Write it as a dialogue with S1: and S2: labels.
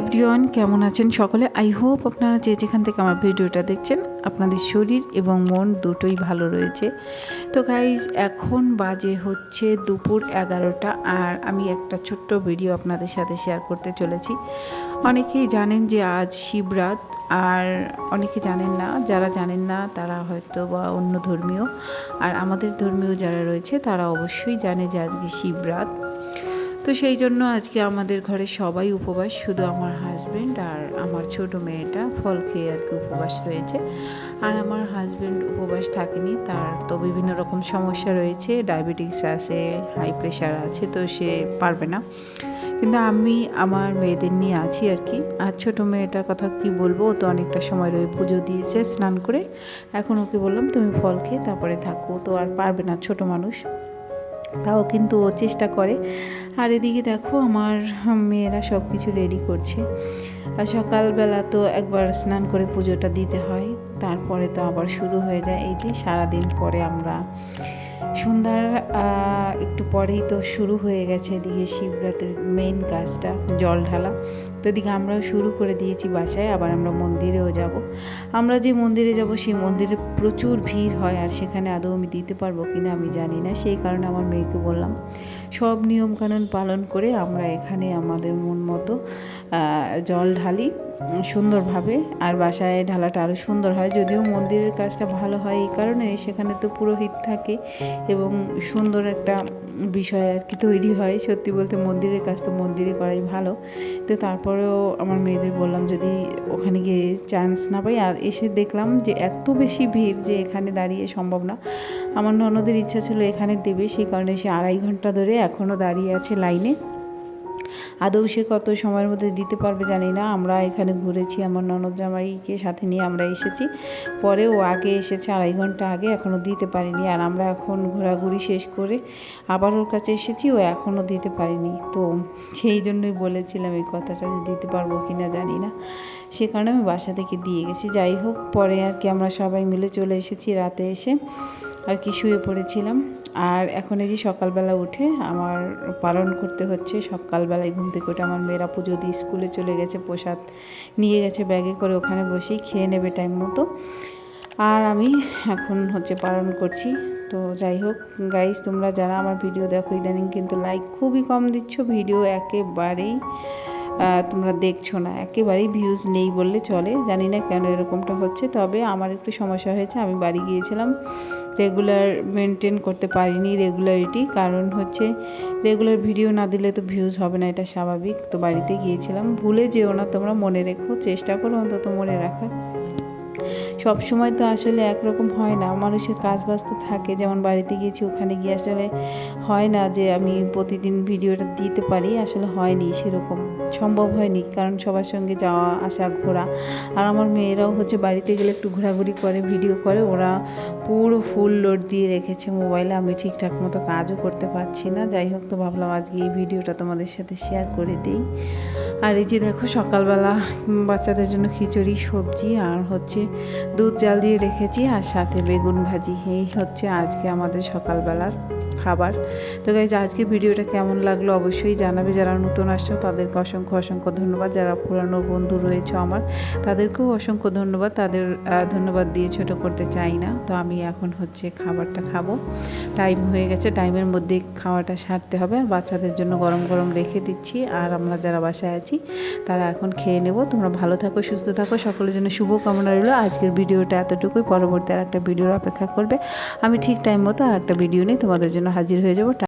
S1: Everyone, কেমন আছেন সকলে? আই হোপ আপনারা যেখান থেকে আমার ভিডিওটা দেখছেন আপনাদের শরীর এবং মন দুটোই ভালো রয়েছে। তো গাইজ, এখন বাজে হচ্ছে দুপুর 11টা, আর আমি একটা ছোট্ট ভিডিও আপনাদের সাথে শেয়ার করতে চলেছি। অনেকেই জানেন যে আজ শিবরাত, আর অনেকে জানেন না। যারা জানেন না তারা হয়তো বা অন্য ধর্মীয়, আর আমাদের ধর্মীয় যারা রয়েছে তারা অবশ্যই জানে যে আজকে শিবরাত। তো সেই জন্য আজকে আমাদের ঘরে সবাই উপবাস, শুধু আমার হাজব্যান্ড আর আমার ছোট মেয়েটা ফল খেয়ে আর কি উপবাস রয়েছে। আর আমার হাজব্যান্ড উপবাস থাকেনি, তার তো বিভিন্ন রকম সমস্যা রয়েছে, ডায়াবেটিস আছে, হাই প্রেশার আছে, তো সে পারবে না। কিন্তু আমি আমার মেয়েদের নিয়ে আছি আর কি। আর ছোটো মেয়েটার কথা কি বলবো, ও তো অনেকটা সময় রয়ে পুজো দিয়েছে স্নান করে। এখন ওকে বললাম তুমি ফল খেয়ে তারপরে থাকো, তো আর পারবে না, ছোট মানুষ, তাও কিন্তু ও চেষ্টা করে। আর এদিকে দেখো আমার মেয়েরা সব কিছু রেডি করছে। আর সকালবেলা তো একবার স্নান করে পুজোটা দিতে হয়, তারপরে তো আবার শুরু হয়ে যায় এই যে সারাদিন পরে আমরা সন্ধ্যার একটু পরেই তো শুরু হয়ে গেছে এদিকে শিবরাতের মেইন কাজটা, জল ঢালা। তো এদিকে আমরাও শুরু করে দিয়েছি বাসায়, আবার আমরা মন্দিরেও যাব। আমরা যে মন্দিরে যাব সেই মন্দিরে প্রচুর ভিড় হয়, আর সেখানে আদৌ আমি দিতে পারবো কিনা আমি জানি না। সেই কারণে আমার মেয়েকে বললাম সব নিয়মকানুন পালন করে আমরা এখানে আমাদের মন মতো জল ঢালি সুন্দরভাবে, আর বাসায় ঢালাটা আরও সুন্দর হয়। যদিও মন্দিরের কাজটা ভালো হয় এই কারণে সেখানে তো পুরোহিত থাকে এবং সুন্দর একটা বিষয় আর কি তৈরি হয়। সত্যি বলতে মন্দিরের কাজ তো মন্দিরে করাই ভালো। তো তারপরেও আমার মেয়েদের বললাম যদি ওখানে গিয়ে চান্স না পাই, আর এসে দেখলাম যে এত বেশি ভিড় যে এখানে দাঁড়িয়ে সম্ভব না। আমার ননদের ইচ্ছা ছিল এখানে দেবে, সেই কারণে সে 2.5 ঘন্টা ধরে এখনও দাঁড়িয়ে আছে লাইনে। আদৌ সে কত সময়ের মধ্যে দিতে পারবে জানি না। আমরা এখানে ঘুরেছি, আমার ননদ জামাইকে সাথে নিয়ে আমরা এসেছি, পরে ও আগে এসেছে 2.5 ঘন্টা আগে, এখনও দিতে পারিনি। আর আমরা এখন ঘোরাঘুরি শেষ করে আবার ওর কাছে এসেছি, ও এখনও দিতে পারিনি। তো সেই জন্যই বলেছিলাম এই কথাটা যে দিতে পারবো কি না জানি না, সে কারণে আমি বাসা থেকে দিয়ে গেছি। যাই হোক, পরে আর কি আমরা সবাই মিলে চলে এসেছি, রাতে এসে আর কি শুয়ে পড়েছিলাম। আর এখন এই যে সকালবেলা উঠে আমার পালন করতে হচ্ছে। সকালবেলায় ঘুম থেকে উঠে আমার মেয়েরা পুজো দিয়ে স্কুলে চলে গেছে, প্রসাদ নিয়ে গেছে ব্যাগে করে, ওখানে বসেই খেয়ে নেবে টাইম মতো। আর আমি এখন হচ্ছে পালন করছি। তো যাই হোক গাইস, তোমরা যারা আমার ভিডিও দেখো ইদানিং কিন্তু লাইক খুবই কম দিচ্ছ, ভিডিও একেবারেই তোমরা দেখছো না, একেবারেই ভিউজ নেই বললে চলে। জানি না কেন এরকমটা হচ্ছে, তবে আমার একটু সমস্যা হয়েছে। আমি বাড়ি গিয়েছিলাম, রেগুলার মেনটেন করতে পারিনি রেগুলারিটি, কারণ হচ্ছে রেগুলার ভিডিও না দিলে তো ভিউজ হবে না, এটা স্বাভাবিক। তো বাড়িতে গিয়েছিলাম, ভুলে যেও না তোমরা, মনে রেখো, চেষ্টা করো অন্তত মনে রাখার। সব সময় তো আসলে একরকম হয় না, মানুষের কাজ ব্যস্ত থাকে। যেমন বাড়িতে গিয়েছি, ওখানে গিয়ে আসলে হয় না যে আমি প্রতিদিন ভিডিওটা দিতে পারি, আসলে হয়নি, সেরকম সম্ভব হয়নি, কারণ সবার সঙ্গে যাওয়া আসা ঘোরা। আর আমার মেয়েরাও হচ্ছে বাড়িতে গেলে একটু ঘোরাঘুরি করে, ভিডিও করে, ওরা পুরো ফুল লোড দিয়ে রেখেছে মোবাইলে, আমি ঠিকঠাক মতো কাজও করতে পারছি না। যাই হোক, তো ভাবলাম আজকে এই ভিডিওটা তোমাদের সাথে শেয়ার করে দিই। আর এই যে দেখো সকালবেলা বাচ্চাদের জন্য খিচুড়ি, সবজি, আর হচ্ছে দুধ জাল দিয়ে রেখেছি, আর সাথে বেগুন ভাজি। এই হচ্ছে আজকে আমাদের সকালবেলার খাবার। তো গাইজ, আজকে ভিডিওটা কেমন লাগলো অবশ্যই জানাবে। যারা নতুন আসছো তাদেরকে অসংখ্য অসংখ্য ধন্যবাদ, যারা পুরানো বন্ধু রয়েছে আমার তাদেরকেও অসংখ্য ধন্যবাদ। তাদের ধন্যবাদ দিয়ে ছোট করতে চাই না। তো আমি এখন হচ্ছে খাবারটা খাবো, টাইম হয়ে গেছে, টাইমের মধ্যে খাওয়াটা সারতে হবে। আর বাচ্চাদের জন্য গরম গরম রেখে দিচ্ছি, আর আমরা যারা বাসায় আছি তারা এখন খেয়ে নেব। তোমরা ভালো থাকো, সুস্থ থাকো, সকলের জন্য শুভ কামনা রইল। আজকের ভিডিওটা এতটুকুই, পরবর্তী আর একটা ভিডিওর অপেক্ষা করবে। আমি ঠিক টাইম মতো আর একটা ভিডিও নিয়ে তোমাদের জন্য হাজির হয়ে যাবো।